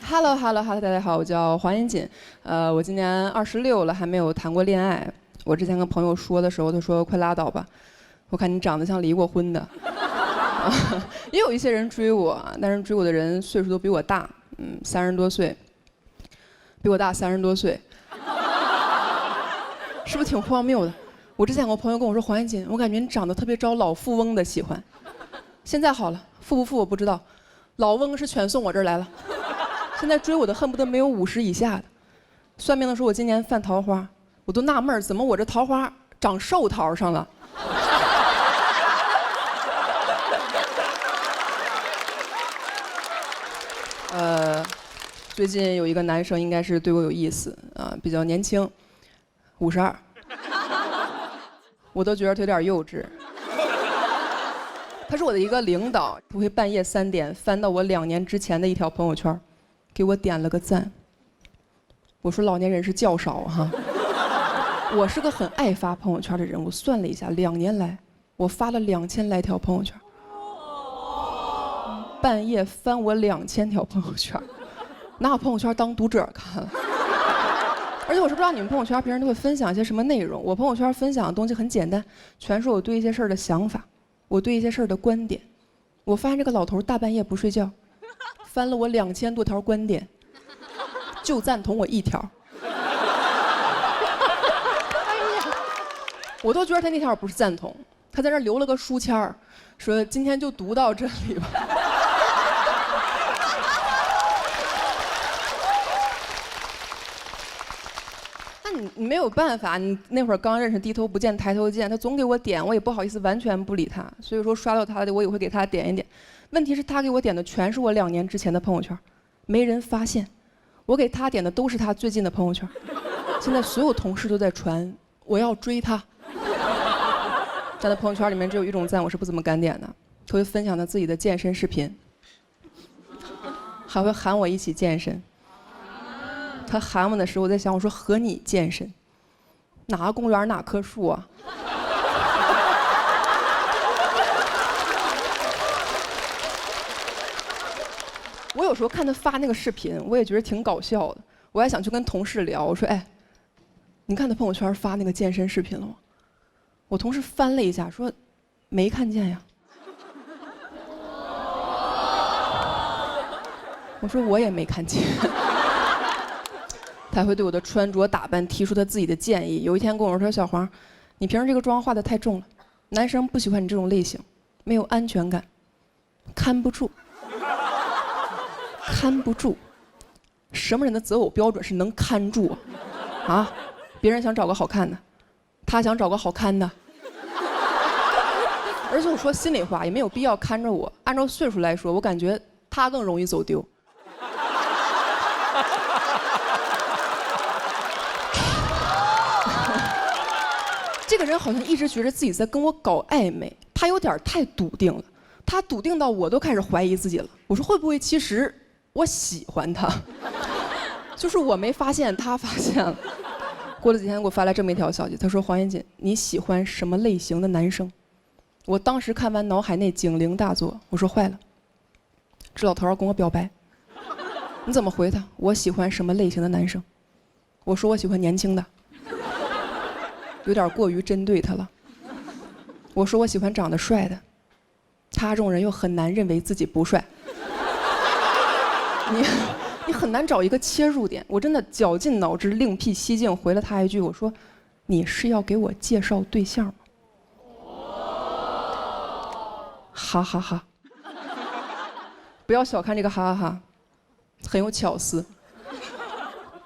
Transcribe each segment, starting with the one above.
Hello，大家好，我叫黄延锦，我今年26了，还没有谈过恋爱。我之前跟朋友说的时候，他说快拉倒吧，我看你长得像离过婚的。也有一些人追我，但是追我的人岁数都比我大，30多岁，比我大30多岁，是不是挺荒谬的？我之前有个朋友跟我说，黄延锦，我感觉你长得特别招老富翁的喜欢。现在好了，富不富我不知道，老翁是全送我这儿来了。现在追我的恨不得没有50以下的。算命的说我今年犯桃花，我都纳闷怎么我这桃花长寿桃上了。最近有一个男生应该是对我有意思啊，比较年轻，52，我都觉得他有点幼稚。他是我的一个领导，他会半夜3点翻到我2年之前的一条朋友圈，给我点了个赞。我说老年人是较少哈。我是个很爱发朋友圈的人，我算了一下，2年来我发了2000来条朋友圈。半夜翻我2000条朋友圈，拿我朋友圈当读者看了。而且我是不知道你们朋友圈平时都会分享一些什么内容，我朋友圈分享的东西很简单，全是我对一些事儿的想法，我对一些事儿的观点。我发现这个老头大半夜不睡觉，翻了我2000多条观点，就赞同我1条。我都觉得他那条不是赞同，他在那留了个书签儿，说今天就读到这里吧。那你没有办法，你那会儿刚认识，低头不见抬头见，他总给我点，我也不好意思完全不理他，所以说刷到他的我也会给他点一点。问题是，他给我点的全是我2年之前的朋友圈，没人发现。我给他点的都是他最近的朋友圈。现在所有同事都在传我要追他。在他朋友圈里面只有一种赞我是不怎么敢点的，他会分享他自己的健身视频，还会喊我一起健身。他喊我的时候，我在想，我说和你健身，哪个公园哪棵树啊？我有时候看他发那个视频，我也觉得挺搞笑的。我还想去跟同事聊，我说：“哎，你看他朋友圈发那个健身视频了吗？”我同事翻了一下，说：“没看见呀。”我说：“我也没看见。”他会对我的穿着打扮提出他自己的建议。有一天跟我说：“小黄，你平时这个妆化得太重了，男生不喜欢你这种类型，没有安全感，看不住。”看不住，什么人的择偶标准是能看住啊？别人想找个好看的，他想找个好看的。而且我说心里话，也没有必要看着我。按照岁数来说，我感觉他更容易走丢。这个人好像一直觉得自己在跟我搞暧昧，他有点太笃定了。他笃定到我都开始怀疑自己了。我说会不会其实我喜欢他，就是我没发现，他发现了。过了几天给我发来这么一条消息，他说：“黄延锦，你喜欢什么类型的男生？”我当时看完脑海内警铃大作，我说坏了，这老头要跟我表白。你怎么回他？我喜欢什么类型的男生？我说我喜欢年轻的，有点过于针对他了。我说我喜欢长得帅的，他这种人又很难认为自己不帅。你很难找一个切入点。我真的绞尽脑汁另辟蹊径回了他一句，我说：“你是要给我介绍对象吗？”哈哈哈！不要小看这个哈哈哈，很有巧思。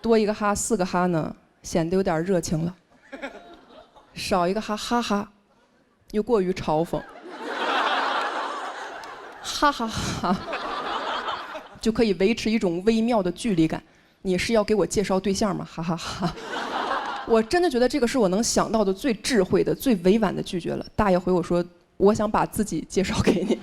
多一个哈，4个哈呢，显得有点热情了；少一个哈，哈哈，又过于嘲讽。哈哈哈！就可以维持一种微妙的距离感。你是要给我介绍对象吗？哈哈哈！我真的觉得这个是我能想到的最智慧的、最委婉的拒绝了。大爷回我说：“我想把自己介绍给你。”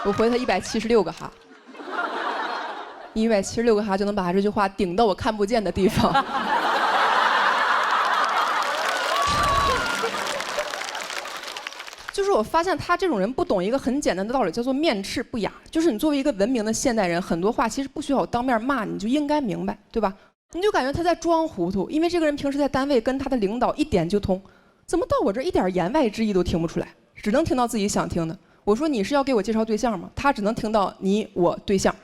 我回他176个哈，176个哈就能把他这句话顶到我看不见的地方。就是我发现他这种人不懂一个很简单的道理，叫做面斥不雅。就是你作为一个文明的现代人，很多话其实不需要当面骂你就应该明白，对吧？你就感觉他在装糊涂，因为这个人平时在单位跟他的领导一点就通，怎么到我这一点言外之意都听不出来，只能听到自己想听的。我说你是要给我介绍对象吗？他只能听到你我对象。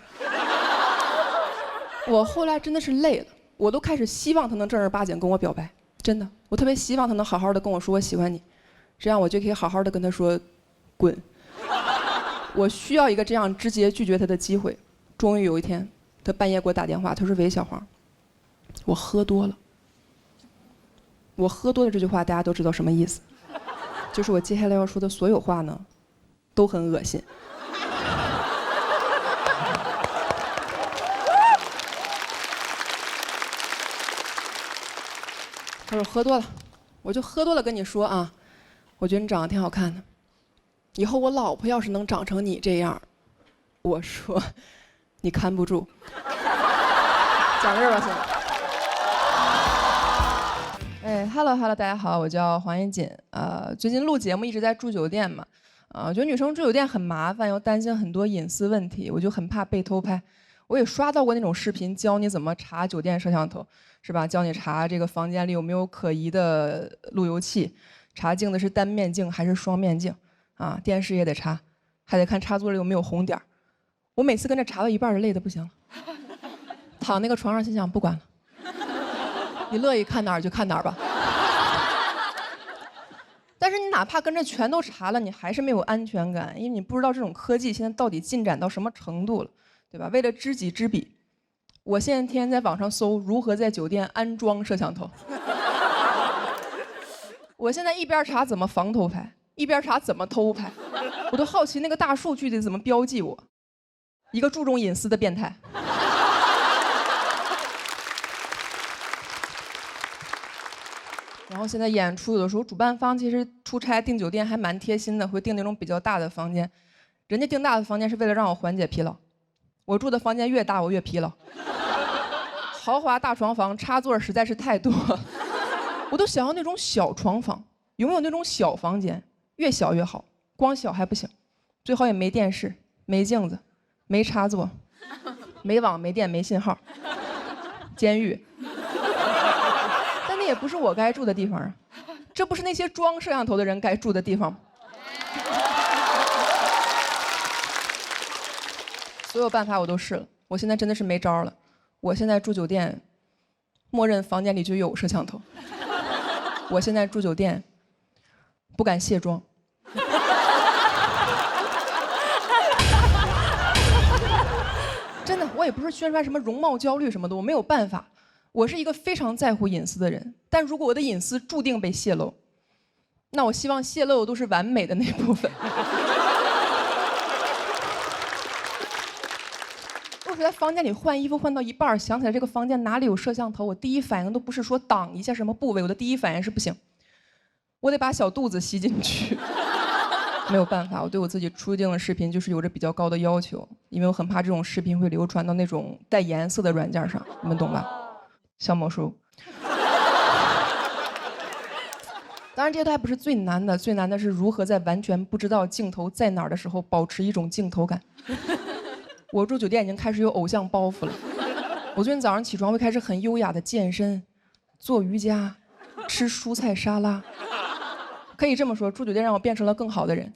我后来真的是累了，我都开始希望他能正儿八经跟我表白，真的，我特别希望他能好好的跟我说我喜欢你，这样我就可以好好的跟他说，滚。我需要一个这样直接拒绝他的机会。终于有一天，他半夜给我打电话，他说：“喂，小黄，我喝多了。”我喝多了这句话大家都知道什么意思，就是我接下来要说的所有话呢，都很恶心。他说喝多了，我就喝多了跟你说啊，我觉得你长得挺好看的，以后我老婆要是能长成你这样，我说你看不住。讲到这儿吧，现在。Hello， 大家好，我叫黄妍锦。最近录节目一直在住酒店嘛，我觉得女生住酒店很麻烦，又担心很多隐私问题，我就很怕被偷拍。我也刷到过那种视频，教你怎么查酒店摄像头，是吧？教你查这个房间里有没有可疑的路由器，查镜子是单面镜还是双面镜，啊，电视也得查，还得看插座里有没有红点儿。我每次跟着查到一半就累得不行了，躺那个床上心想不管了，你乐意看哪儿就看哪儿吧。但是你哪怕跟着全都查了，你还是没有安全感，因为你不知道这种科技现在到底进展到什么程度了，对吧？为了知己知彼，我现在天天在网上搜如何在酒店安装摄像头。我现在一边查怎么防偷拍，一边查怎么偷拍，我都好奇那个大数据得怎么标记我，一个注重隐私的变态。然后现在演出有的时候主办方其实出差订酒店还蛮贴心的，会订那种比较大的房间。人家订大的房间是为了让我缓解疲劳，我住的房间越大我越疲劳。豪华大床房插座实在是太多，我都想要那种小床房。有没有那种小房间？越小越好，光小还不行，最好也没电视、没镜子、没插座、没网、没电、没信号。监狱。但那也不是我该住的地方啊，这不是那些装摄像头的人该住的地方吗？所有办法我都试了，我现在真的是没招了。我现在住酒店，默认房间里就有摄像头。我现在住酒店，不敢卸妆。真的，我也不是宣传什么容貌焦虑什么的，我没有办法。我是一个非常在乎隐私的人，但如果我的隐私注定被泄露，那我希望泄露都是完美的那部分。我在房间里换衣服换到一半，想起来这个房间哪里有摄像头，我第一反应都不是说挡一下什么部位，我的第一反应是不行，我得把小肚子吸进去。没有办法，我对我自己出镜的视频就是有着比较高的要求，因为我很怕这种视频会流传到那种带颜色的软件上，你们懂吧？小某书。当然这些都还不是最难的，最难的是如何在完全不知道镜头在哪儿的时候保持一种镜头感。我住酒店已经开始有偶像包袱了。我最近早上起床会开始很优雅的健身、做瑜伽、吃蔬菜沙拉。可以这么说，住酒店让我变成了更好的人。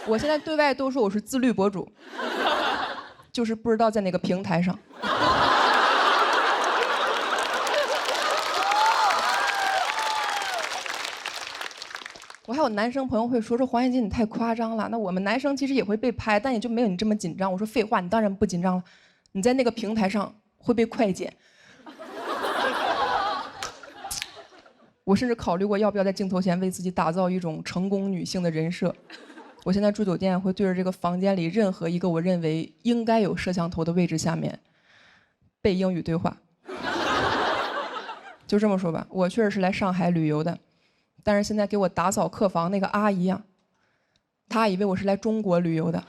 我现在对外都说我是自律博主，就是不知道在哪个平台上。我还有男生朋友会说黄妍锦你太夸张了，那我们男生其实也会被拍，但也就没有你这么紧张。我说废话，你当然不紧张了，你在那个平台上会被快剪。我甚至考虑过要不要在镜头前为自己打造一种成功女性的人设。我现在住酒店会对着这个房间里任何一个我认为应该有摄像头的位置下面背英语对话。就这么说吧，我确实是来上海旅游的。但是现在给我打扫客房那个阿姨啊，她以为我是来中国旅游的。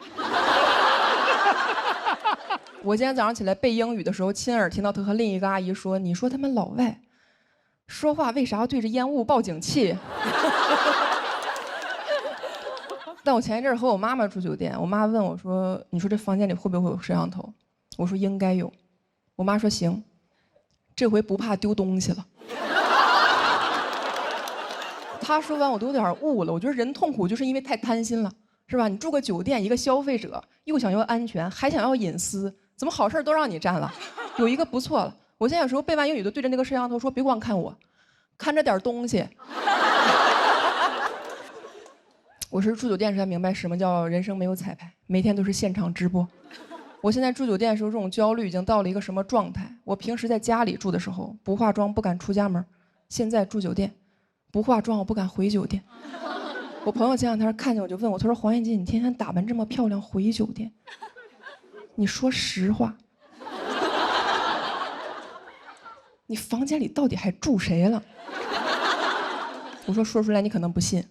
我今天早上起来背英语的时候，亲耳听到她和另一个阿姨说：“你说他们老外说话为啥要对着烟雾报警器？”但我前一阵和我妈妈住酒店，我妈问我说：“你说这房间里会不会有摄像头？”我说：“应该有。”我妈说：“行，这回不怕丢东西了。”她说完我都有点悟了。我觉得人痛苦就是因为太贪心了，是吧？你住个酒店，一个消费者又想要安全，还想要隐私，怎么好事都让你占了？有一个不错了。我现在有时候背完英语都对着那个摄像头说：“别光看我，看着点东西。”我是住酒店时才明白什么叫人生没有彩排，每天都是现场直播。我现在住酒店的时候，这种焦虑已经到了一个什么状态？我平时在家里住的时候，不化妆不敢出家门，现在住酒店，不化妆我不敢回酒店。我朋友前两天看见我就问我，他说：“黄燕姐，你天天打扮这么漂亮回酒店，你说实话，你房间里到底还住谁了？”我说：“说出来你可能不信。”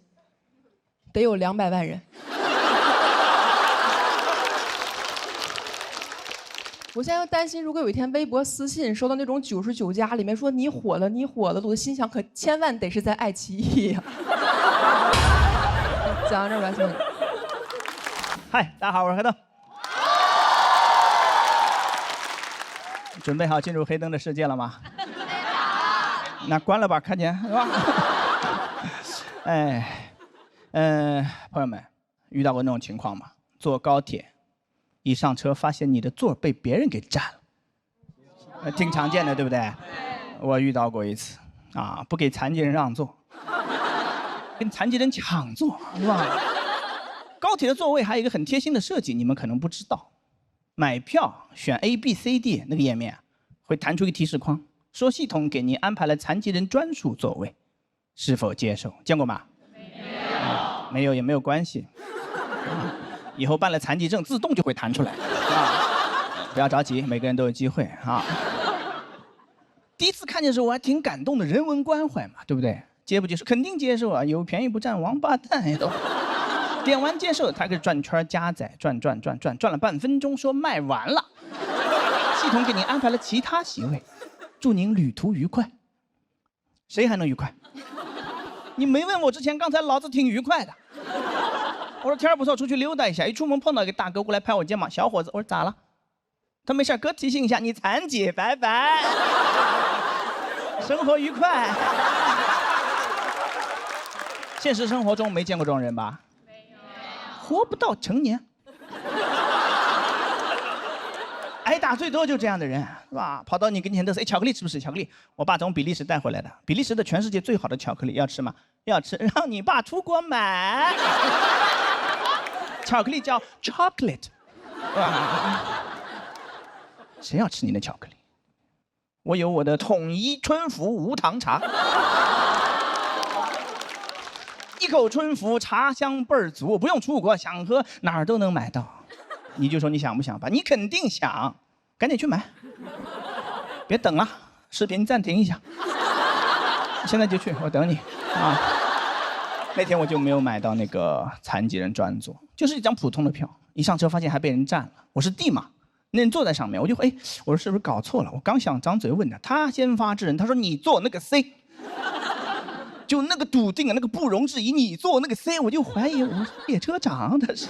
得有200万人。我现在担心，如果有一天微博私信收到那种99加里面说你火了，你火了，我的心想可千万得是在爱奇艺呀。讲到这儿吧，兄弟。嗨，大家好，我是黑灯。准备好进入黑灯的世界了吗？那关了吧，看见是吧？哎。朋友们，遇到过那种情况吗？坐高铁，一上车发现你的座被别人给占了，挺常见的，对不对？我遇到过一次，啊，不给残疾人让座，跟残疾人抢座，是吧？高铁的座位还有一个很贴心的设计，你们可能不知道，买票选 A、B、C、D 那个页面会弹出一个提示框，说系统给您安排了残疾人专属座位，是否接受？见过吗？没有也没有关系，以后办了残疾证自动就会弹出来啊！不要着急，每个人都有机会啊。第一次看见的时候我还挺感动的，人文关怀嘛，对不对？接不接受？肯定接受啊！有便宜不占王八蛋呀都。点完接受，他给转圈加载，转了半分钟，说卖完了。系统给您安排了其他席位，祝您旅途愉快。谁还能愉快？你没问我之前，刚才老子挺愉快的。我说天儿不错，出去溜达一下。一出门碰到一个大哥过来拍我肩膀，小伙子，我说咋了？他没事，哥提醒一下，你残疾，拜拜，生活愉快。现实生活中没见过这种人吧？没有，活不到成年。挨打最多就这样的人，是吧？跑到你跟前嘚瑟，哎，巧克力吃不吃？巧克力，我爸从比利时带回来的，比利时的全世界最好的巧克力，要吃吗？要吃，让你爸出国买。巧克力叫 chocolate， 谁要吃你的巧克力？我有我的统一春福无糖茶，一口春福，茶香倍儿足，不用出国，想喝哪儿都能买到。你就说你想不想吧？你肯定想，赶紧去买，别等了，视频暂停一下，现在就去，我等你啊。那天我就没有买到那个残疾人专座，就是一张普通的票，一上车发现还被人占了。我是 D 嘛，那人坐在上面，我就我说是不是搞错了？我刚想张嘴问他，他先发制人，他说你坐那个 C， 就那个笃定啊，那个不容置疑，你坐那个 C， 我就怀疑我是列车长，他是。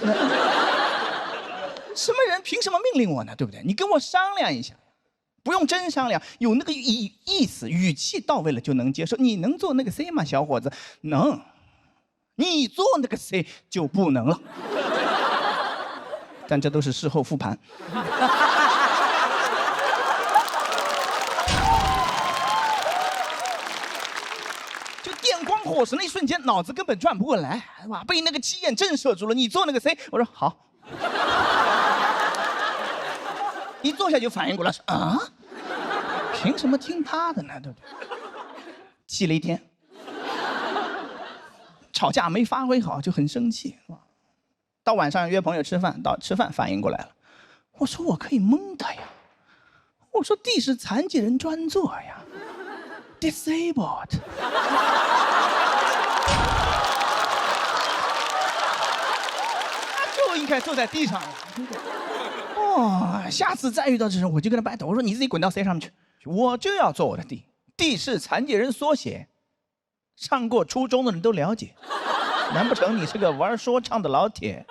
什么人凭什么命令我呢？对不对？你跟我商量一下，不用真商量，有那个意思，语气到位了就能接受。你能做那个 C 吗，小伙子？能。你做那个 C 就不能了。但这都是事后复盘。就电光火石那一瞬间，脑子根本转不过来，是吧？被那个鸡眼震慑住了。你做那个 C， 我说好。一坐下就反应过来，说啊，凭什么听他的呢？对不对？气了一天，吵架没发挥好就很生气，是吧？到晚上约朋友吃饭，到吃饭反应过来了，我说我可以蒙他呀，我说 D 是残疾人专座呀 ，disabled。就应该坐在地上。哦，下次再遇到这种，我就跟他 battle， 我说你自己滚到 C 上面去，我就要做我的 D。D 是残疾人缩写，上过初中的人都了解。难不成你是个玩说唱的老铁？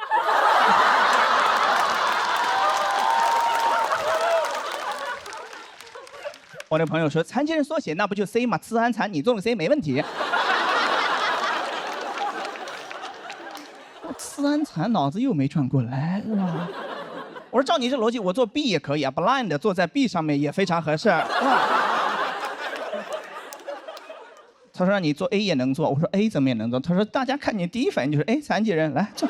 我那朋友说，残疾人缩写那不就 C 吗？慈安残，你做个 C 没问题。慈安残脑子又没转过来，是吧？我说照你这逻辑，我做 B 也可以啊 ，blind 坐在 B 上面也非常合适。他说让你做 A 也能做，我说 A 怎么也能做？他说大家看你第一反应就是哎残疾人来坐。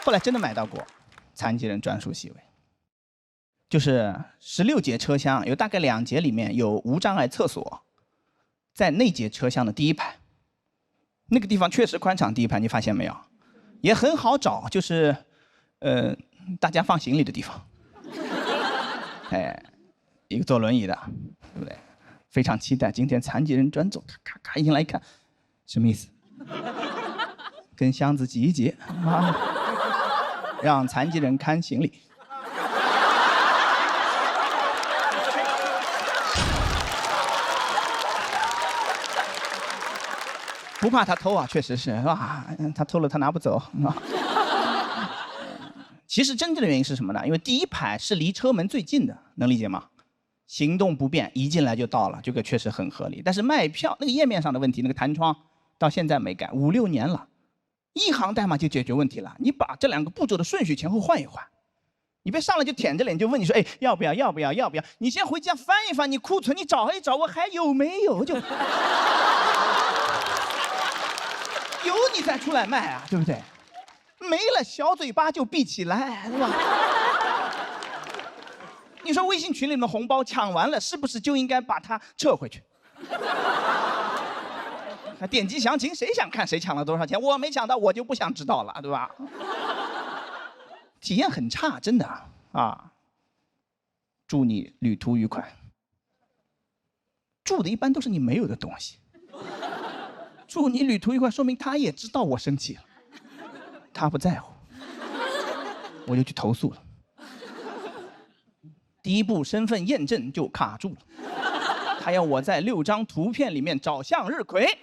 后来真的买到过残疾人专属席位，就是16节车厢，有大概2节里面有无障碍厕所，在那节车厢的第一排，那个地方确实宽敞，第一排你发现没有？也很好找，就是大家放行李的地方。哎，一个坐轮椅的，对不对？非常期待今天残疾人专座，咔咔咔一进来一看，什么意思？跟箱子挤一挤啊，让残疾人看行李。不怕他偷啊，确实是啊，他偷了他拿不走啊。其实真正的原因是什么呢？因为第一排是离车门最近的，能理解吗？行动不便，一进来就到了，这个确实很合理。但是卖票那个页面上的问题，那个弹窗到现在没改，5、6年了，一行代码就解决问题了。你把这2个步骤的顺序前后换一换，你别上来就舔着脸就问你说，哎，要不要？要不要？要不要？你先回家翻一翻你库存，你找一找我还有没有就。有你再出来卖啊，对不对？没了，小嘴巴就闭起来，是吧？你说微信群里的红包抢完了，是不是就应该把它撤回去？点击详情，谁想看谁抢了多少钱？我没抢到，我就不想知道了，对吧？体验很差，真的啊！祝你旅途愉快。祝的一般都是你没有的东西。祝你旅途愉快，说明他也知道我生气了，他不在乎，我就去投诉了。第一步身份验证就卡住了，他要我在6张图片里面找向日葵。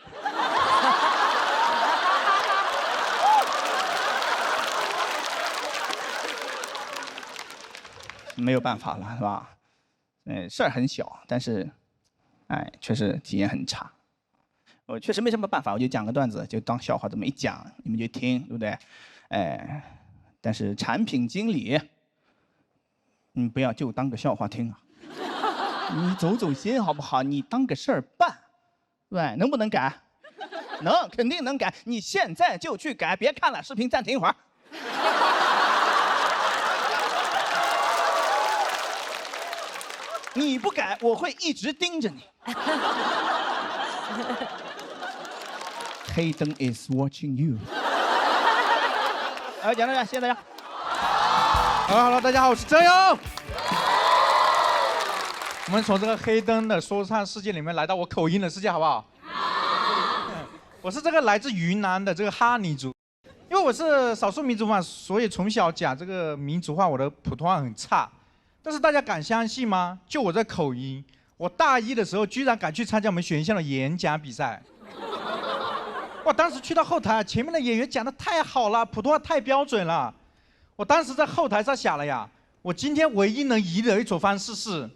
没有办法了，是吧？事儿很小，但是，哎，确实体验很差。我确实没什么办法，我就讲个段子，就当笑话这么一讲，你们就听，对不对？哎，但是产品经理，你不要就当个笑话听啊，你走走心好不好？你当个事儿办，对，能不能改？能，肯定能改。你现在就去改，别看了，视频暂停一会儿。你不改，我会一直盯着你。黑灯 is watching you。好，讲到这，谢谢大家。Hello， 大家好，我是郑勇。我们从这个黑灯的说唱世界里面来到我口音的世界，好不好？我是这个来自云南的这个哈尼族，因为我是少数民族嘛，所以从小讲这个民族话，我的普通话很差。但是大家敢相信吗？就我这口音，我大1的时候居然敢去参加我们学校的演讲比赛。我当时去到后台，前面的演员讲得太好了，普通话太标准了。我当时在后台上想了呀，我今天唯一能赢的一种方式是，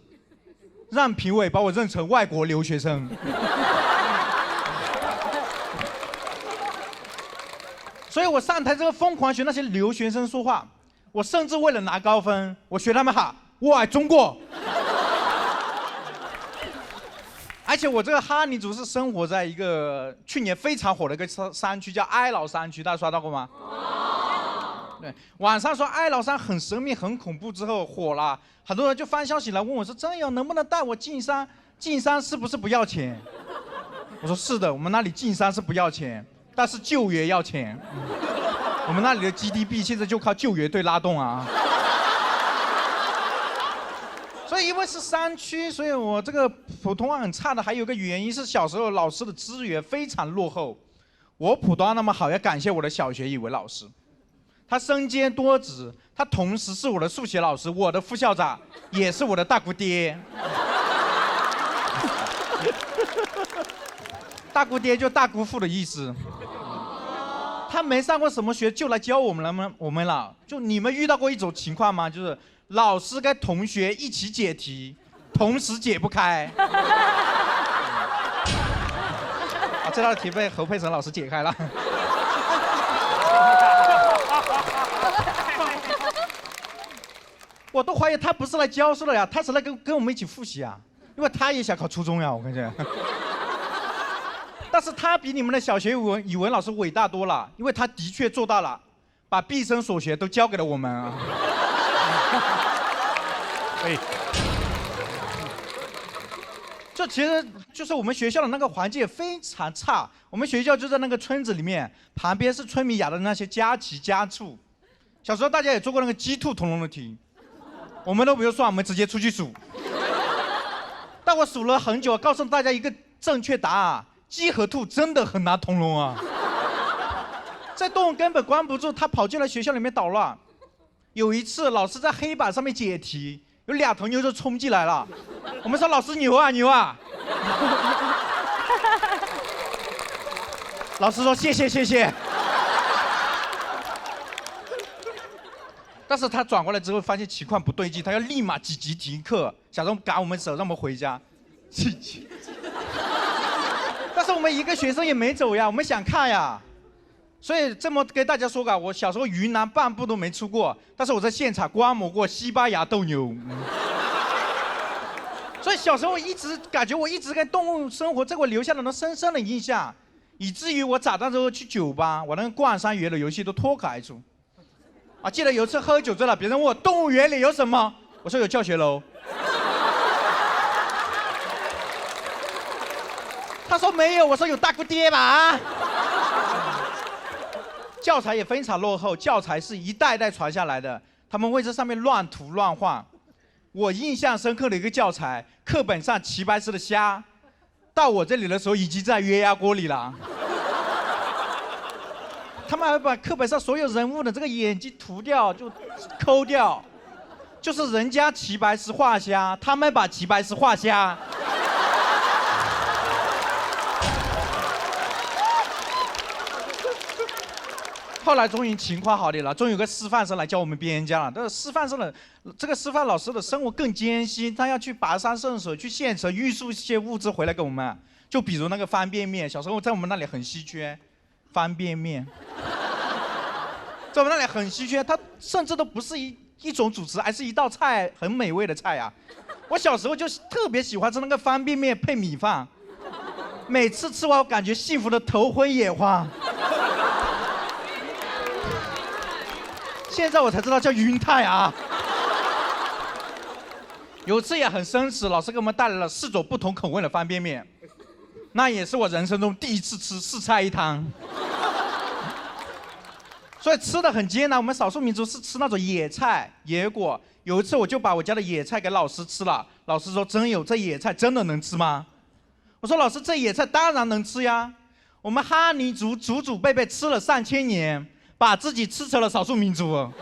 让评委把我认成外国留学生。所以我上台这个疯狂学那些留学生说话，我甚至为了拿高分，我学他们喊我爱中国。而且我这个哈尼族是生活在一个去年非常火的一个山区，叫哀牢山区，大家刷到过吗？对，网上说哀牢山很神秘、很恐怖之后火了，很多人就发消息来问我说：“真友能不能带我进山？进山是不是不要钱？”我说：“是的，我们那里进山是不要钱，但是救援要钱。我们那里的 GDP 现在就靠救援队拉动啊。”所以因为是山区，所以我这个普通话很差的，还有一个原因是小时候老师的资源非常落后。我普通话那么好，要感谢我的小学语文老师，他身兼多职，他同时是我的数学老师，我的副校长，也是我的大姑爹。大姑爹就大姑父的意思。他没上过什么学就来教我们了。就你们遇到过一种情况吗？就是老师跟同学一起解题，同时解不开。啊，这道题被侯佩岑老师解开了。我都怀疑他不是来教书的呀，他是来跟我们一起复习啊，因为他也想考初中呀，我感觉。但是他比你们的小学语文老师伟大多了，因为他的确做到了，把毕生所学都教给了我们啊。哎，这其实就是我们学校的那个环境也非常差，我们学校就在那个村子里面，旁边是村民养的那些家禽家畜。小时候大家也做过那个鸡兔同笼的题，我们都不用算，我们直接出去数。但我数了很久，告诉大家一个正确答案。鸡和兔真的很难同笼啊！这动物根本关不住，它跑进来学校里面捣乱。有一次，老师在黑板上面解题，有2头牛就冲进来了。我们说老师牛啊牛啊，老师说谢谢谢谢。但是他转过来之后发现情况不对劲，他要立马紧急停课，假装赶我们走，让我们回家。但是我们一个学生也没走呀，我们想看呀，所以这么跟大家说吧，我小时候云南半步都没出过，但是我在现场观摩过西班牙斗牛。所以小时候一直感觉我一直跟动物生活，这给我留下了那深深的印象，以至于我长大之后去酒吧，我那个逛山园的游戏都脱口而出。啊，记得有一次喝酒醉了，别人问我动物园里有什么，我说有教学楼。他说没有，我说有大姑爹吧啊！教材也非常落后，教材是一代代传下来的，他们会在上面乱涂乱画。我印象深刻的一个教材，课本上齐白石的虾，到我这里的时候已经在约压锅里了。他们还把课本上所有人物的这个眼睛涂掉，就抠掉，就是人家齐白石画虾，他们把齐白石画虾。后来终于情况好点了，终于有个师范生来教我们编家了。但是师范生的这个师范老师的生活更艰辛，他要去跋山涉水，去县城运输一些物资回来给我们。就比如那个方便面，小时候在我们那里很稀缺，方便面，在我们那里很稀缺，它甚至都不是一种主食，而是一道菜，很美味的菜呀。我小时候就特别喜欢吃那个方便面配米饭，每次吃完我感觉幸福的头昏眼花。现在我才知道叫晕碳啊！有次也很生吃，老师给我们带来了4种不同口味的方便面，那也是我人生中第一次吃4菜1汤，所以吃的很艰难。我们少数民族是吃那种野菜野果。有一次我就把我家的野菜给老师吃了，老师说真有，这野菜真的能吃吗？我说老师，这野菜当然能吃呀，我们哈尼族祖祖辈辈吃了3000年。把自己吃成了少数民族。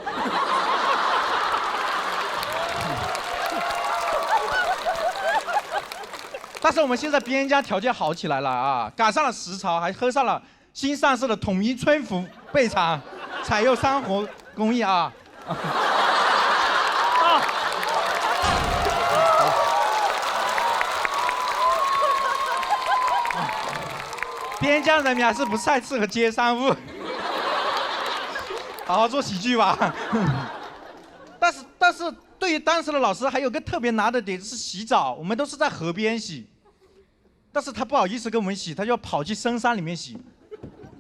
但是我们现在边疆条件好起来了啊，赶上了时潮，还喝上了新上市的统一春福备茶，采用山河工艺啊。边疆人民还是不太适合接商务。好好做喜剧吧。但是对于当时的老师还有个特别难的点是洗澡，我们都是在河边洗，但是他不好意思跟我们洗，他就要跑去深山里面洗。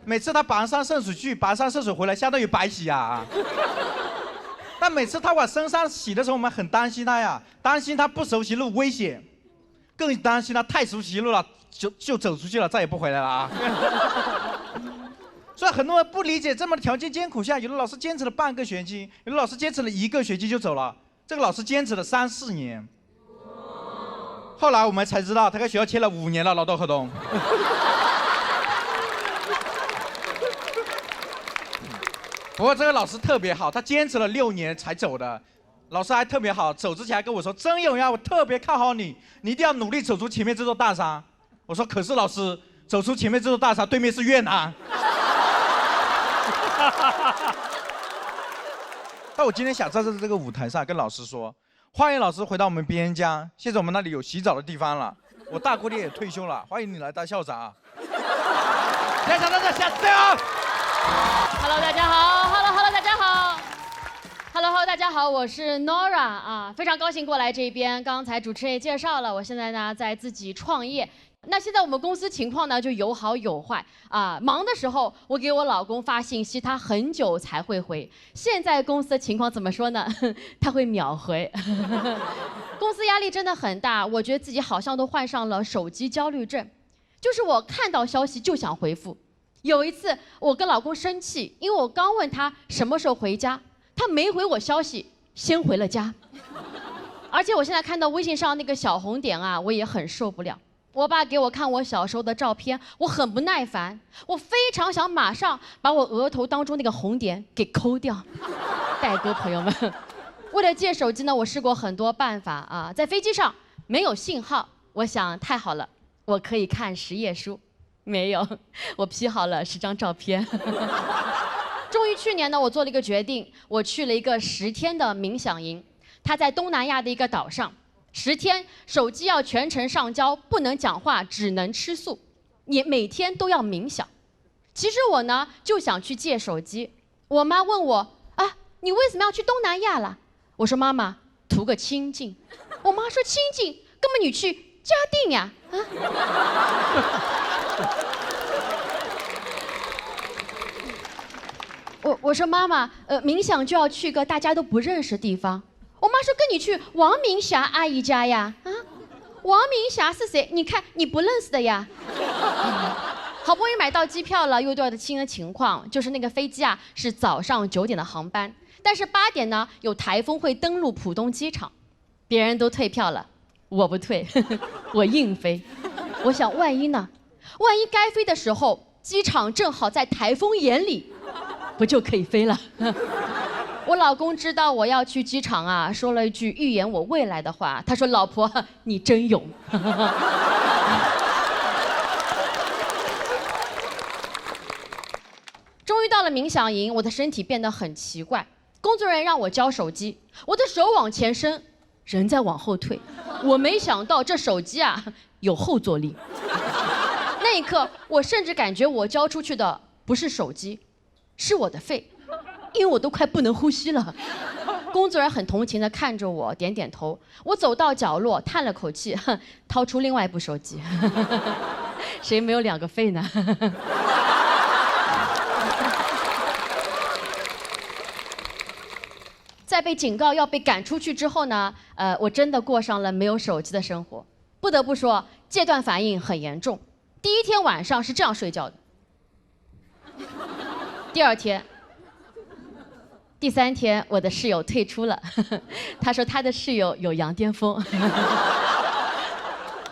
每次他跋山涉水去，跋山涉水回来，相当于白洗啊。但每次他往深山洗的时候，我们很担心他呀，担心他不熟悉路危险，更担心他太熟悉路了就走出去了，再也不回来了啊。所以很多人不理解，这么条件艰苦下，有的老师坚持了半个学期，有的老师坚持了1个学期就走了，这个老师坚持了3、4年。后来我们才知道，他跟学校签了5年的劳动合同。不过这个老师特别好，他坚持了6年才走的。老师还特别好，走之前还跟我说：“曾勇呀，我特别看好你，你一定要努力走出前面这座大山。”我说：“可是老师，走出前面这座大厦，对面是越南。但我今天想在这个舞台上跟老师说，欢迎老师回到我们边疆，现在我们那里有洗澡的地方了。我大姑爹也退休了，欢迎你来当校长啊！校长在这，下次啊 ！Hello， 大家好 ，Hello， 大家好 ，Hello， 大家好，我是 Nora 啊，非常高兴过来这边。刚才主持人也介绍了，我现在呢在自己创业。那现在我们公司情况呢就有好有坏啊。忙的时候我给我老公发信息，他很久才会回。现在公司的情况怎么说呢？他会秒回。公司压力真的很大，我觉得自己好像都患上了手机焦虑症，就是我看到消息就想回复。有一次我跟老公生气，因为我刚问他什么时候回家，他没回我消息，先回了家。而且我现在看到微信上那个小红点啊，我也很受不了。我爸给我看我小时候的照片，我很不耐烦，我非常想马上把我额头当中那个红点给抠掉。代沟朋友们，为了借手机呢，我试过很多办法啊。在飞机上没有信号，我想太好了，我可以看10页书。没有，我 P 好了10张照片。终于去年呢，我做了一个决定，我去了一个10天的冥想营，它在东南亚的一个岛上。10天，手机要全程上交，不能讲话，只能吃素，也每天都要冥想。其实我呢就想去借手机，我妈问我啊，你为什么要去东南亚啦？我说妈妈，图个清静。我妈说清静，根本你去嘉定呀啊！我说妈妈，冥想就要去个大家都不认识的地方。我妈说跟你去王明霞阿姨家呀，啊，王明霞是谁？你看你不认识的呀。好不容易买到机票了，又遇到的新的情况，就是那个飞机啊是早上9点的航班，但是8点呢有台风会登陆浦东机场，别人都退票了，我不退，我硬飞。我想万一呢？万一该飞的时候，机场正好在台风眼里，不就可以飞了？我老公知道我要去机场啊，说了一句预言我未来的话。他说：“老婆，你真勇。”终于到了冥想营，我的身体变得很奇怪。工作人员让我交手机，我的手往前伸，人在往后退。我没想到这手机啊有后坐力。那一刻，我甚至感觉我交出去的不是手机，是我的肺。因为我都快不能呼吸了，工作人员很同情地看着我，点点头。我走到角落，叹了口气，掏出另外一部手机。谁没有2个肺呢？在被警告要被赶出去之后呢，我真的过上了没有手机的生活。不得不说，戒断反应很严重。第1天晚上是这样睡觉的，第2天。第3天，我的室友退出了，他说他的室友有羊癫疯。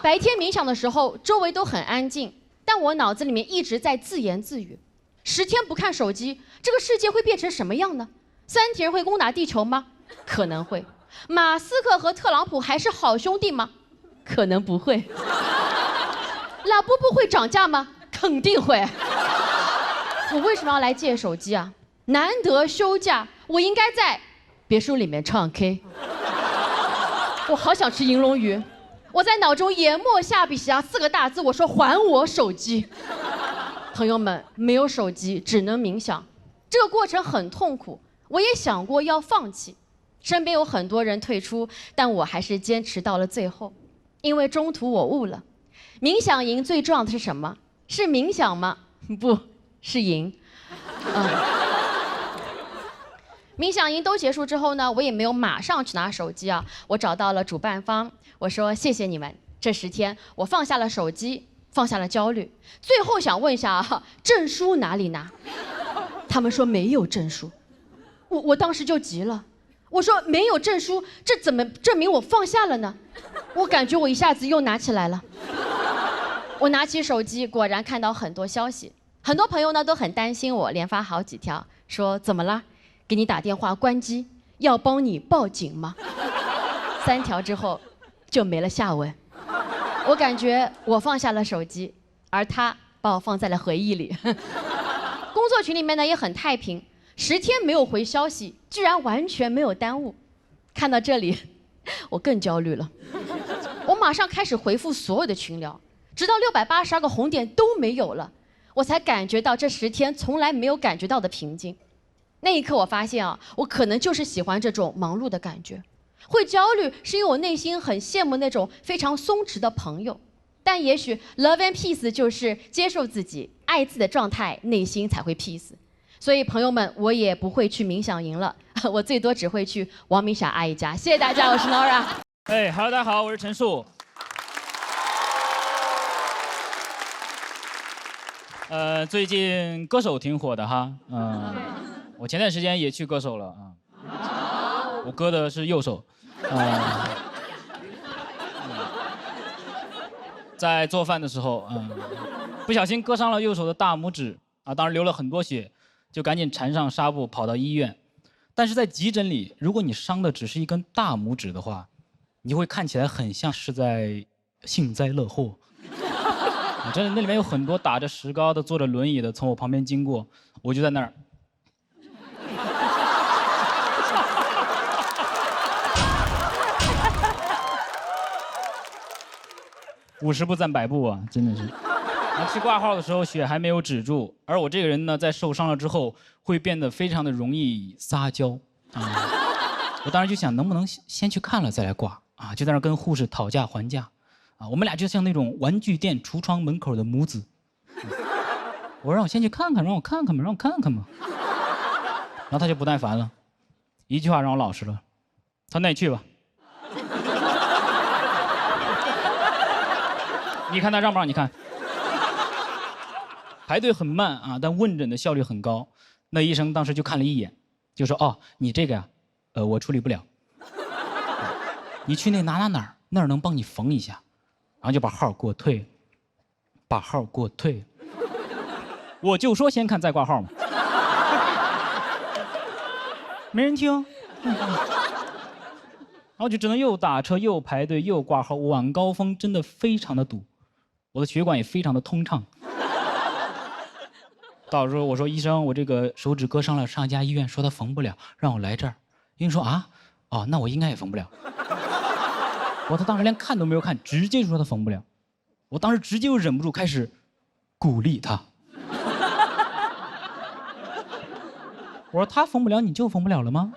白天冥想的时候，周围都很安静，但我脑子里面一直在自言自语：10天不看手机，这个世界会变成什么样呢？3体人会攻打地球吗？可能会。马斯克和特朗普还是好兄弟吗？可能不会。拉布布会涨价吗？肯定会。我为什么要来借手机啊？难得休假，我应该在别墅里面唱 K。我好想吃银龙鱼，我在脑中研墨下笔写下4个大字，我说还我手机。朋友们，没有手机只能冥想，这个过程很痛苦，我也想过要放弃，身边有很多人退出，但我还是坚持到了最后，因为中途我悟了，冥想营最重要的是什么？是冥想吗？不是赢。冥想营都结束之后呢，我也没有马上去拿手机啊，我找到了主办方，我说谢谢你们，这10天我放下了手机，放下了焦虑。最后想问一下啊，证书哪里拿？他们说没有证书，我当时就急了，我说没有证书，这怎么证明我放下了呢？我感觉我一下子又拿起来了。我拿起手机，果然看到很多消息，很多朋友呢都很担心我，连发好几条，说怎么了？给你打电话关机，要帮你报警吗？3条之后就没了下文。我感觉我放下了手机，而他把我放在了回忆里。工作群里面呢也很太平，10天没有回消息，居然完全没有耽误。看到这里，我更焦虑了。我马上开始回复所有的群聊，直到682个红点都没有了，我才感觉到这10天从来没有感觉到的平静。那一刻，我发现我可能就是喜欢这种忙碌的感觉。会焦虑是因为我内心很羡慕那种非常松弛的朋友，但也许 love and peace 就是接受自己、爱自己的状态，内心才会 peace。所以朋友们，我也不会去冥想营了，我最多只会去王明傻阿姨家。谢谢大家，我是 Nora。Hello， 大家好，我是陈数。最近歌手挺火的哈，我前段时间也去歌手了啊，我割的是右手，在做饭的时候，不小心割伤了右手的大拇指啊，当时流了很多血，就赶紧缠上纱布跑到医院。但是在急诊里，如果你伤的只是一根大拇指的话，你会看起来很像是在幸灾乐祸。真的，那里面有很多打着石膏的、坐着轮椅的从我旁边经过，我就在那儿。50步战100步啊，真的是。去挂号的时候血还没有止住，而我这个人呢，在受伤了之后会变得非常的容易撒娇啊。我当时就想，能不能先去看了再来挂啊？就在那跟护士讨价还价。啊，我们俩就像那种玩具店橱窗门口的母子。我让我先去看看，让我看看嘛，让我看看嘛。然后他就不耐烦了，一句话让我老实了，他说那你去吧。你看他让不让你看？排队很慢啊，但问诊的效率很高。那医生当时就看了一眼，就说：“哦，你这个呀，我处理不了。你去那哪儿，那儿能帮你缝一下。”然后就把号给我退了，把号给我退了。我就说先看再挂号嘛，没人听。然后就只能又打车又排队又挂号，晚高峰真的非常的堵，我的血管也非常的通畅。到时候我说医生，我这个手指割伤了，上一家医院说他缝不了，让我来这儿。医生说啊，哦，那我应该也缝不了。他当时连看都没有看，直接就说他缝不了。我当时直接就忍不住开始鼓励他。我说他缝不了，你就缝不了了吗？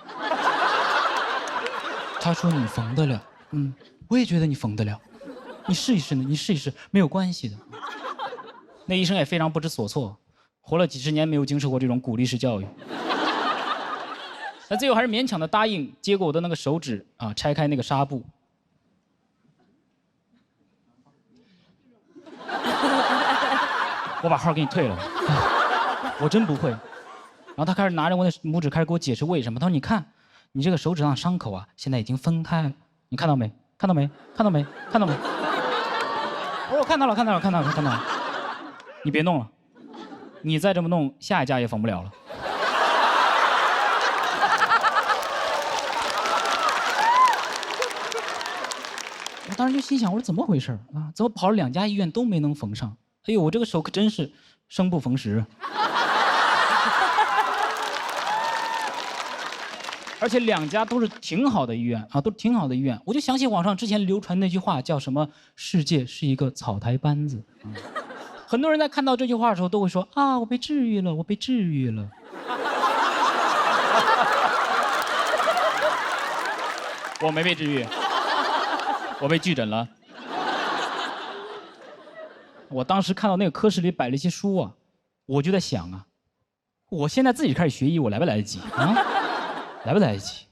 他说你缝得了，我也觉得你缝得了，你试一试呢，你试一试，没有关系的。那医生也非常不知所措，活了几十年没有经受过这种鼓励式教育。他最后还是勉强的答应接过我的那个手指啊，拆开那个纱布。我把号给你退了，我真不会。然后他开始拿着我的拇指开始给我解释为什么。他说：“你看，你这个手指上的伤口啊，现在已经分开了，你看到没？看到没？看到没？看到没？”我说：“我看到了，看到了，看到了，看到了。你别弄了，你再这么弄，下一家也缝不了了。”我当时就心想，我说怎么回事啊？怎么跑了2家医院都没能缝上？哎呦，我这个手可真是生不逢时。而且2家都是挺好的医院啊，都是挺好的医院。我就想起网上之前流传那句话，叫什么“世界是一个草台班子”。很多人在看到这句话的时候都会说啊，我被治愈了，我被治愈了。我没被治愈，我被拒诊了。我当时看到那个科室里摆了一些书啊，我就在想啊，我现在自己开始学医，我来不来得及啊？来不来得及？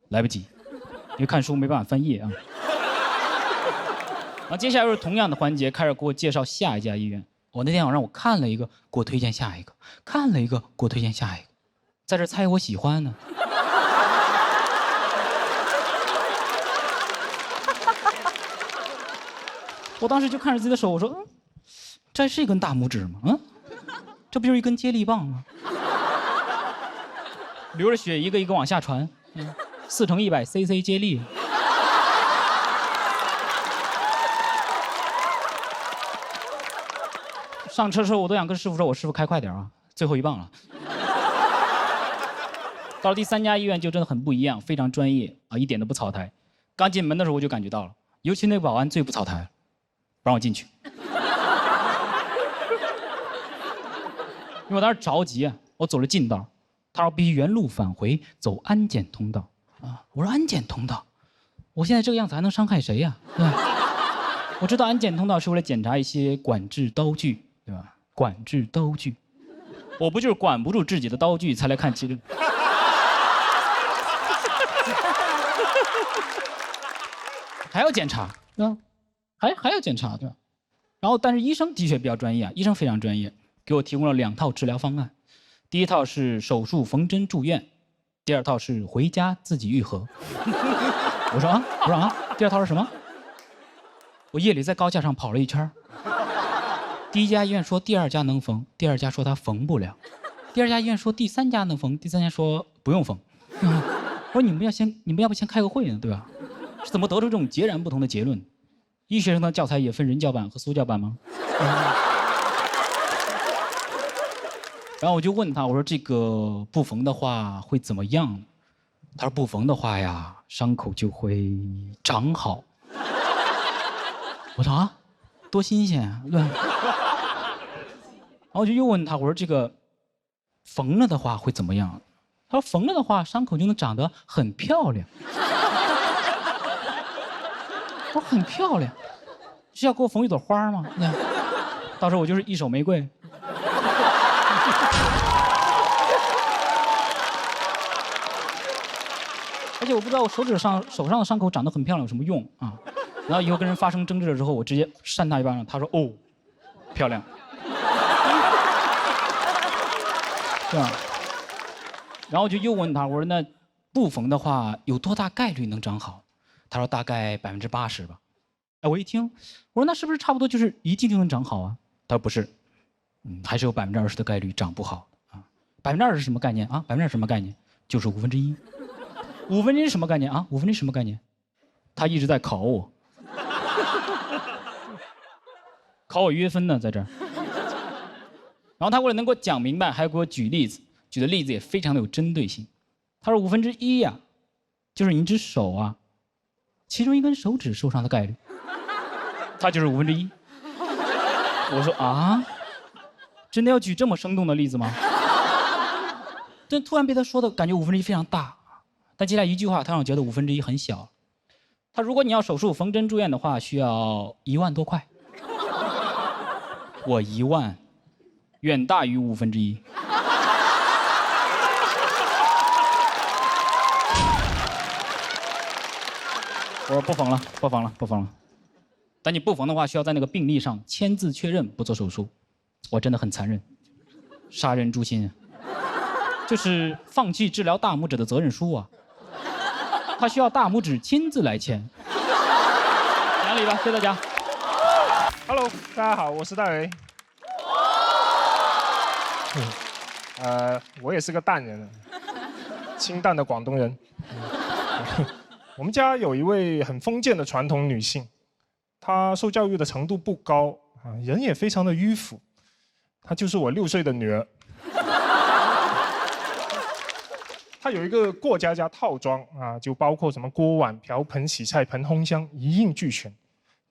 来不及，因为看书没办法翻页啊。然后接下来又是同样的环节，开始给我介绍下一家医院。我那天晚上我看了一个，给我推荐下一个；看了一个，给我推荐下一个，在这猜我喜欢呢。我当时就看着自己的手，我说，这是一根大拇指吗？这不就是一根接力棒吗？流着血一个一个往下传，4×100cc 接力。上车时候我都想跟师傅说，我师傅开快点啊，最后一棒了。到了第3家医院就真的很不一样，非常专业啊，一点都不草台。刚进门的时候我就感觉到了，尤其那个保安最不草台，不让我进去。因为我当时着急啊，我走了近道，他说必须原路返回，走安检通道啊。我说安检通道，我现在这个样子还能伤害谁呀？对吧？我知道安检通道是为了检查一些管制刀具，对吧？管制刀具，我不就是管不住自己的刀具才来看这个？还要检查，对吧？还要检查，对吧？然后，但是医生的确比较专业啊，医生非常专业，给我提供了2套治疗方案。第一套是手术缝针住院，第2套是回家自己愈合。我说啊，第2套是什么？我夜里在高架上跑了一圈。第1家医院说第2家能缝，第2家说他缝不了，第2家医院说第3家能缝，第3家说不用缝。我说你们要不先开个会呢，对吧？是怎么得出这种截然不同的结论？医学生的教材也分人教版和苏教版吗？然后我就问他，我说这个不缝的话会怎么样？他说不缝的话呀，伤口就会长好。我说啊，多新鲜啊，对吧？然后我就又问他，我说这个缝了的话会怎么样？他说缝了的话，伤口就能长得很漂亮。我很漂亮，是要给我缝一朵花吗？到时候我就是一手玫瑰。而且我不知道我手上的伤口长得很漂亮有什么用啊？然后以后跟人发生争执了之后，我直接扇他一巴掌，他说哦，漂亮，对吧？然后我就又问他，我说那不缝的话有多大概率能长好？他说大概80%吧。哎，我一听，我说那是不是差不多就是一定就能长好啊？他说不是，还是有20%的概率长不好啊。20%是什么概念啊？20%什么概念？就是1/5。1/5是什么概念啊？1/5什么概念？他一直在考我，考我约分呢，在这儿。然后他为了能给我讲明白，还给我举例子，举的例子也非常的有针对性。他说1/5呀，就是你一只手啊，其中一根手指受伤的概率，它就是1/5。我说啊，真的要举这么生动的例子吗？但突然被他说的感觉1/5非常大，但接下来一句话，他让我觉得1/5很小。他如果你要手术缝针住院的话，需要1万多块。我1万，远大于1/5。我说不缝了，不缝了，不缝了。但你不缝的话，需要在那个病历上签字确认不做手术。我真的很残忍，杀人诛心啊！就是放弃治疗大拇指的责任书啊，他需要大拇指亲自来签。讲理吧，谢谢大家。Hello， 大家好，我是戴维。我也是个淡人，清淡的广东人。我们家有一位很封建的传统女性，她受教育的程度不高啊，人也非常的迂腐。她就是我6岁的女儿。她有一个过家家套装啊，就包括什么锅碗瓢盆、洗菜盆、烘箱一应俱全，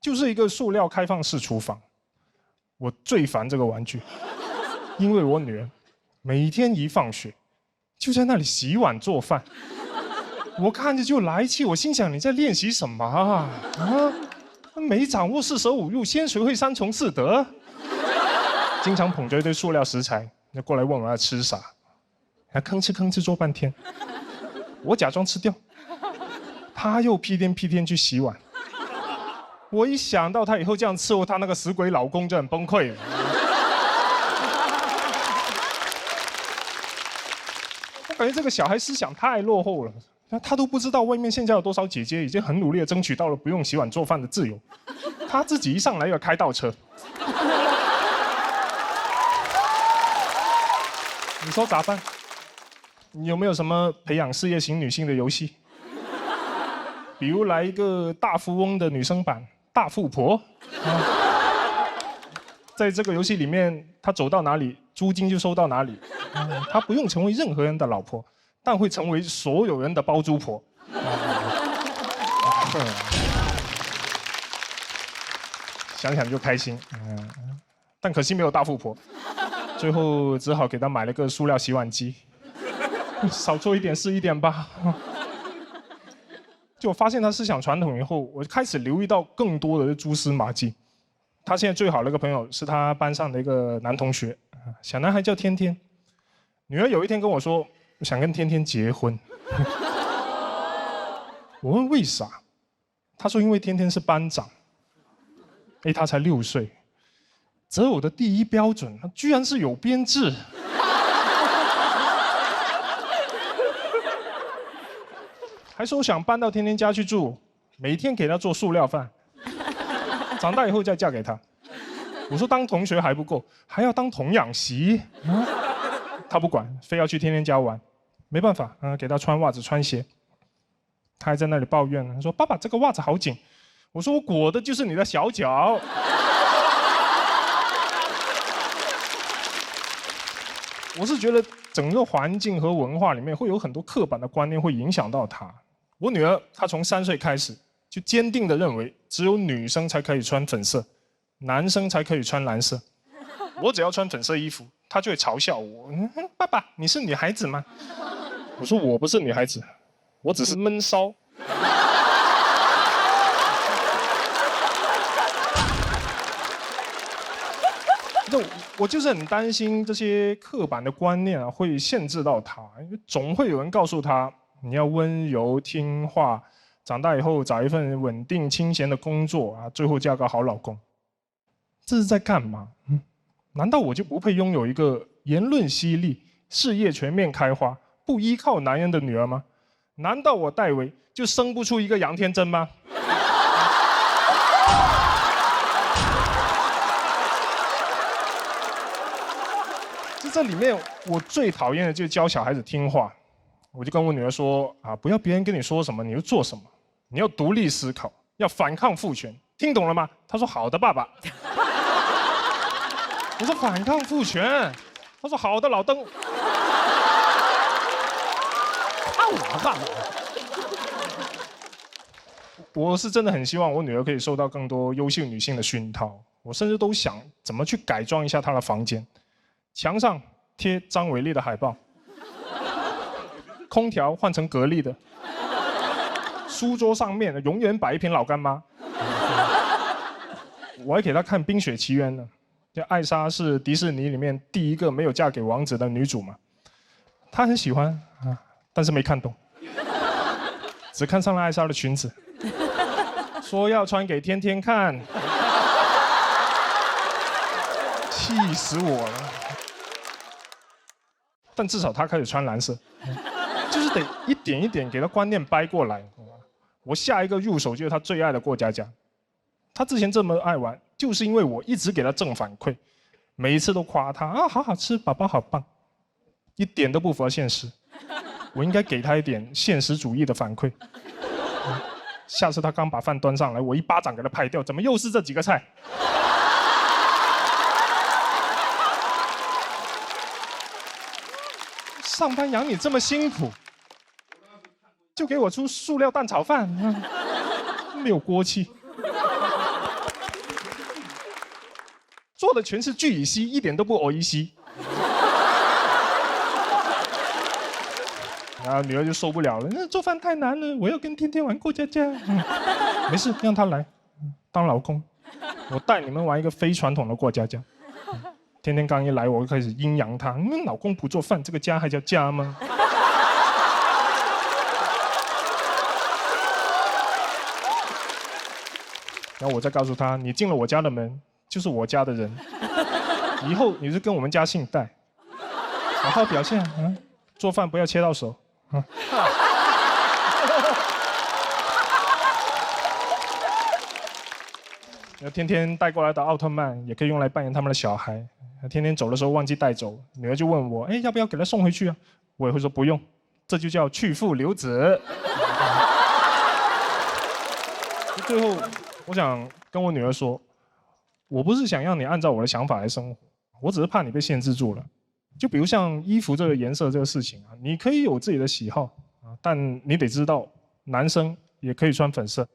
就是一个塑料开放式厨房。我最烦这个玩具，因为我女儿每天一放学就在那里洗碗做饭。我看着就来气，我心想你在练习什么啊？没掌握四舍五入，先学会3从4德。经常捧着一堆塑料食材，就过来问我要吃啥，还吭哧吭哧做半天。我假装吃掉，他又屁颠屁颠去洗碗。我一想到他以后这样伺候他那个死鬼老公，就很崩溃了。我感觉这个小孩思想太落后了。他都不知道外面现在有多少姐姐已经很努力的争取到了不用洗碗做饭的自由，他自己一上来要开倒车。你说咋办？你有没有什么培养事业型女性的游戏？比如来一个大富翁的女生版大富婆，在这个游戏里面，他走到哪里，租金就收到哪里。他不用成为任何人的老婆，但会成为所有人的包租婆。想想就开心。但可惜没有大富婆，最后只好给他买了个塑料洗碗机。少做一点是一点吧。就我发现他思想传统以后，我就开始留意到更多的蛛丝马迹。他现在最好的一个朋友是他班上的一个男同学，小男孩叫天天。女儿有一天跟我说，想跟天天结婚。我问为啥，他说因为天天是班长，他才6岁，择偶的第一标准，他居然是有编制。还说想搬到天天家去住，每天给他做塑料饭，长大以后再嫁给他。我说当同学还不够，还要当童养媳。他不管，非要去天天家玩。没办法，给他穿袜子穿鞋。他还在那里抱怨，他说：“爸爸，这个袜子好紧。”我说：“我裹的就是你的小脚。”我是觉得整个环境和文化里面会有很多刻板的观念会影响到他。我女儿她从3岁开始就坚定地认为，只有女生才可以穿粉色，男生才可以穿蓝色。我只要穿粉色衣服，她就会嘲笑我：“爸爸，你是女孩子吗？”我说：“我不是女孩子，我只是闷骚。”我就是很担心这些刻板的观念会限制到他，因为总会有人告诉他你要温柔听话，长大以后找一份稳定清闲的工作最后嫁个好老公。这是在干嘛？难道我就不配拥有一个言论犀利、事业全面开花、不依靠男人的女儿吗？难道我戴维就生不出一个杨天真吗？这里面我最讨厌的就是教小孩子听话。我就跟我女儿说不要别人跟你说什么你就做什么，你要独立思考，要反抗父权，听懂了吗？她说好的，爸爸。我说反抗父权，她说好的，老邓。看我干嘛？我是真的很希望我女儿可以受到更多优秀女性的熏陶，我甚至都想怎么去改装一下她的房间。墙上贴张伟丽的海报，空调换成格力的，书桌上面永远摆一瓶老干妈。我还给她看《冰雪奇缘》呢，这艾莎是迪士尼里面第一个没有嫁给王子的女主嘛，她很喜欢但是没看懂，只看上了艾莎的裙子，说要穿给天天看，气死我了。但至少他开始穿蓝色，就是得一点一点给他观念掰过来。我下一个入手就是他最爱的过家家。他之前这么爱玩，就是因为我一直给他正反馈，每一次都夸他好好吃，宝宝好棒，一点都不符合现实。我应该给他一点现实主义的反馈。下次他刚把饭端上来，我一巴掌给他拍掉，怎么又是这几个菜？上班养你这么辛苦，就给我出塑料蛋炒饭，没有锅气，做的全是聚乙烯，一点都不偶乙烯。然后女儿就受不了了，做饭太难了，我要跟天天玩过家家。没事，让他来当老公，我带你们玩一个非传统的过家家。天天刚一来，我就开始阴阳他，老公不做饭，这个家还叫家吗？然后我再告诉他，你进了我家的门，就是我家的人，以后你是跟我们家姓戴，好好表现做饭不要切到手天天带过来的奥特曼也可以用来扮演他们的小孩。天天走的时候忘记带走，女儿就问我，要不要给他送回去啊？我也会说不用，这就叫去父留子。最后，我想跟我女儿说，我不是想让你按照我的想法来生活，我只是怕你被限制住了。就比如像衣服这个颜色这个事情啊，你可以有自己的喜好啊，但你得知道，男生也可以穿粉色。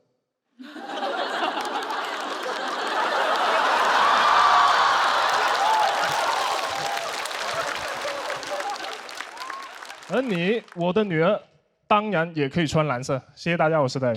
而你，我的女儿，当然也可以穿蓝色。谢谢大家，我是戴。